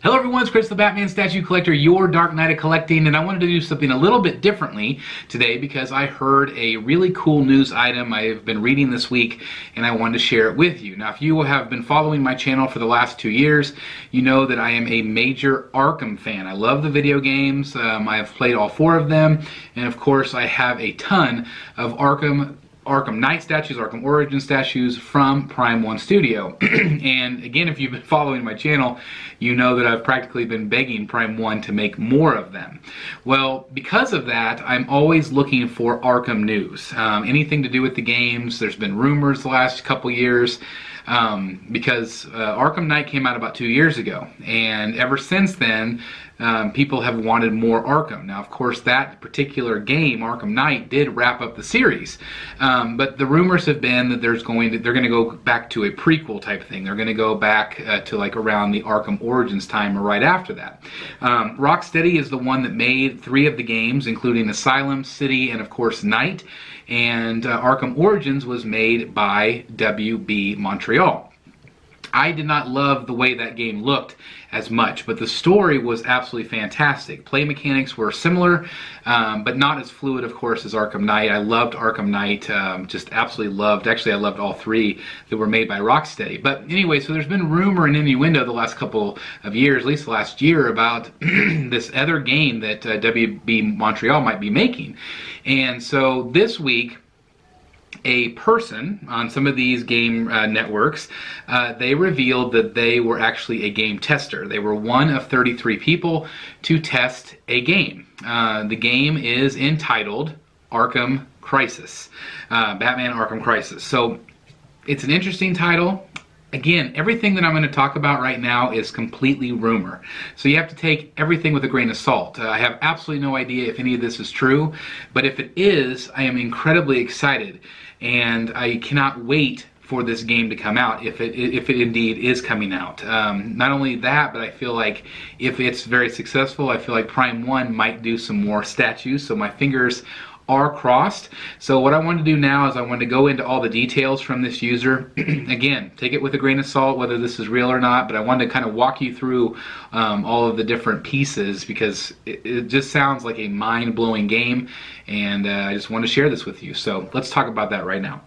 Hello everyone, it's Chris the Batman Statue Collector, your Dark Knight of Collecting, and I wanted to do something a little bit differently today because I heard a really cool news item I've been reading this week and I wanted to share it with you. Now if you have been following my channel for the last 2 years, you know that I am a major Arkham fan. I love the video games, I have played all 4 of them, and of course I have a ton of Arkham Knight statues, Arkham Origin statues from Prime 1 Studio. And again, if you've been following my channel, you know that I've practically been begging Prime 1 to make more of them. Well, because of that, I'm always looking for Arkham news. Anything to do with the games. There's been rumors the last couple years. Because Arkham Knight came out about 2 years ago, and ever since then people have wanted more Arkham. Now of course that particular game, Arkham Knight, did wrap up the series, but the rumors have been that they're going to go back to a prequel type thing. They're going to go back to like around the Arkham Origins time or right after that. Rocksteady is the one that made 3 of the games, including Asylum, City, and of course Knight. And Arkham Origins was made by WB Montreal. I did not love the way that game looked as much, but the story was absolutely fantastic. Play mechanics were similar, but not as fluid, of course, as Arkham Knight. I loved Arkham Knight, just absolutely loved. Actually, I loved all 3 that were made by Rocksteady. But anyway, so there's been rumor and innuendo the last couple of years, at least the last year, about this other game that WB Montreal might be making. And so this week, a person on some of these game networks, they revealed that they were actually a game tester. They were one of 33 people to test a game. The game is entitled Arkham Crisis, Batman Arkham Crisis. So it's an interesting title. Again, everything that I'm going to talk about right now is completely rumor. So you have to take everything with a grain of salt. I have absolutely no idea if any of this is true, but if it is, I am incredibly excited. And I cannot wait for this game to come out, if it indeed is coming out. Not only that, but I feel like if it's very successful, I feel like Prime 1 might do some more statues, so my fingers are crossed. So what I want to do now is I want to go into all the details from this user. Again, take it with a grain of salt whether this is real or not, but I wanted to kind of walk you through all of the different pieces because it just sounds like a mind-blowing game, and I just want to share this with you. So let's talk about that right now.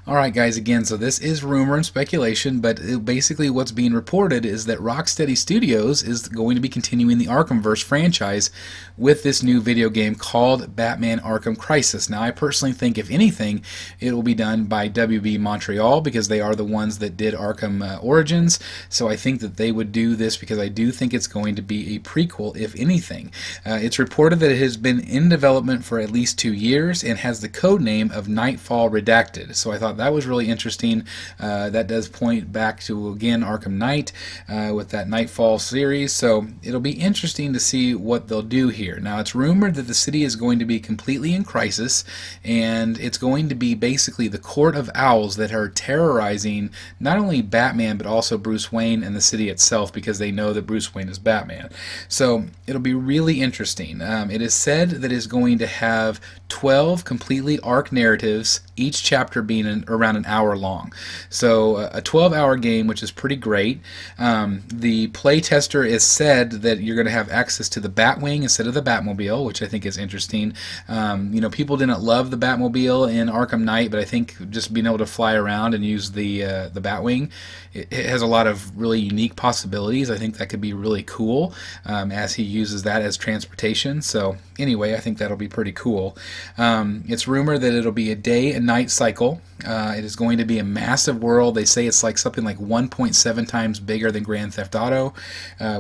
Alright guys, again, so this is rumor and speculation, but basically what's being reported is that Rocksteady Studios is going to be continuing the Arkhamverse franchise with this new video game called Batman Arkham Crisis. Now I personally think, if anything, it will be done by WB Montreal because they are the ones that did Arkham Origins, so I think that they would do this because I do think it's going to be a prequel, if anything. It's reported that it has been in development for at least 2 years and has the code name of Nightfall Redacted, so I thought that was really interesting. That does point back to, again, Arkham Knight with that Nightfall series, so it'll be interesting to see what they'll do here. Now it's rumored that the city is going to be completely in crisis, and it's going to be basically the Court of Owls that are terrorizing not only Batman but also Bruce Wayne and the city itself, because they know that Bruce Wayne is Batman. So it'll be really interesting. It is said that it's going to have 12 completely arc narratives, each chapter being around an hour long. So a 12-hour game, which is pretty great. The playtester has said that you're going to have access to the Batwing instead of the Batmobile, which I think is interesting. You know, people didn't love the Batmobile in Arkham Knight, but I think just being able to fly around and use the Batwing, it has a lot of really unique possibilities. I think that could be really cool as he uses that as transportation. So anyway, I think that'll be pretty cool. It's rumored that it'll be a day and night cycle. It is going to be a massive world. They say it's like something like 1.7 times bigger than Grand Theft Auto,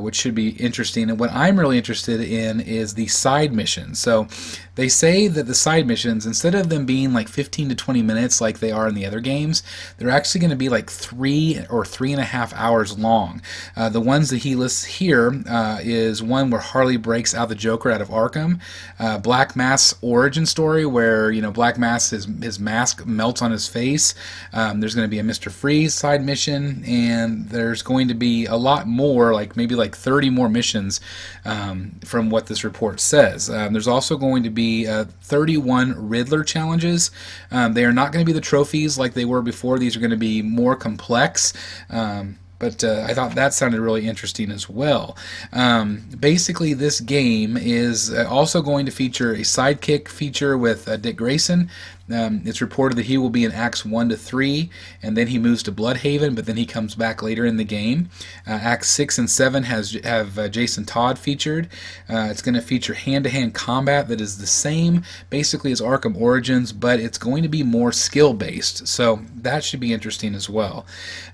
which should be interesting. And what I'm really interested in is the side missions. So they say that the side missions, instead of them being like 15 to 20 minutes like they are in the other games, they're actually going to be like 3 or 3.5 hours long. The ones that he lists here is one where Harley breaks out the Joker out of Arkham, Black Mask's origin story where, you know, Black Mask, his mask melts on his face. There's going to be a Mr. Freeze side mission, and there's going to be a lot more, like maybe like 30 more missions from what this report says. There's also going to be 31 Riddler challenges. They are not going to be the trophies like they were before. These are going to be more complex. But I thought that sounded really interesting as well. Basically, this game is also going to feature a sidekick feature with Dick Grayson. It's reported that he will be in Acts 1 to 3, and then he moves to Bloodhaven, but then he comes back later in the game. Acts 6 and 7 have Jason Todd featured. It's going to feature hand-to-hand combat that is the same, basically, as Arkham Origins, but it's going to be more skill-based, so that should be interesting as well.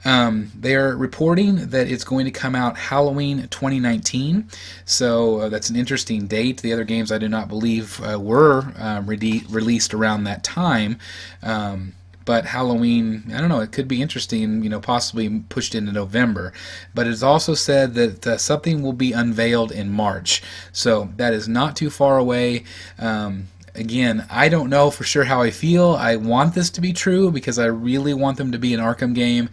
They are reporting that it's going to come out Halloween 2019, so that's an interesting date. The other games I do not believe were released around that time. But Halloween, I don't know, it could be interesting, you know, possibly pushed into November. But it's also said that something will be unveiled in March, so that is not too far away. Again, I don't know for sure how I feel. I want this to be true because I really want them to be an Arkham game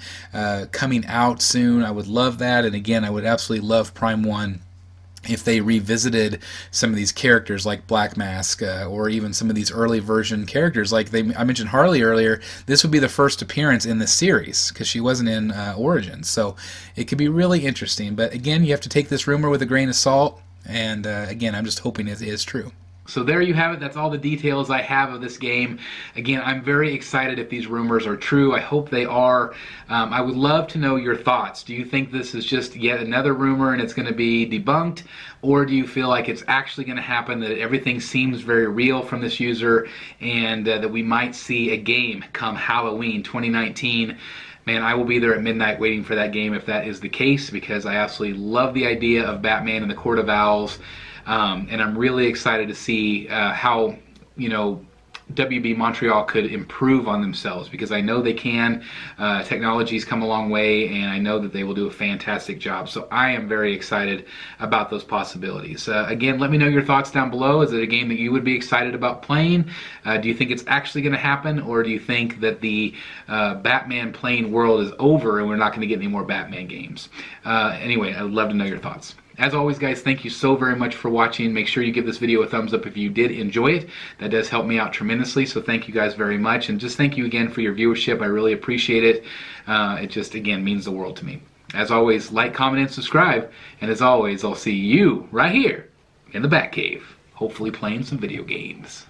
coming out soon. I would love that, and again, I would absolutely love Prime 1 if they revisited some of these characters like Black Mask or even some of these early version characters. Like I mentioned Harley earlier, this would be the first appearance in this series because she wasn't in Origins. So it could be really interesting. But again, you have to take this rumor with a grain of salt. And again, I'm just hoping it is true. So there you have it. That's all the details I have of this game. Again, I'm very excited if these rumors are true. I hope they are. I would love to know your thoughts. Do you think this is just yet another rumor and it's going to be debunked? Or do you feel like it's actually going to happen, that everything seems very real from this user, and that we might see a game come Halloween 2019? Man, I will be there at midnight waiting for that game if that is the case, because I absolutely love the idea of Batman and the Court of Owls. And I'm really excited to see how, you know, WB Montreal could improve on themselves, because I know they can. Technology's come a long way, and I know that they will do a fantastic job. So I am very excited about those possibilities. Again, let me know your thoughts down below. Is it a game that you would be excited about playing? Do you think it's actually going to happen, or do you think that the Batman playing world is over and we're not going to get any more Batman games? Anyway, I would love to know your thoughts. As always, guys, thank you so very much for watching. Make sure you give this video a thumbs up if you did enjoy it. That does help me out tremendously, so thank you guys very much. And just thank you again for your viewership. I really appreciate it. It just, again, means the world to me. As always, like, comment, and subscribe. And as always, I'll see you right here in the Batcave, hopefully playing some video games.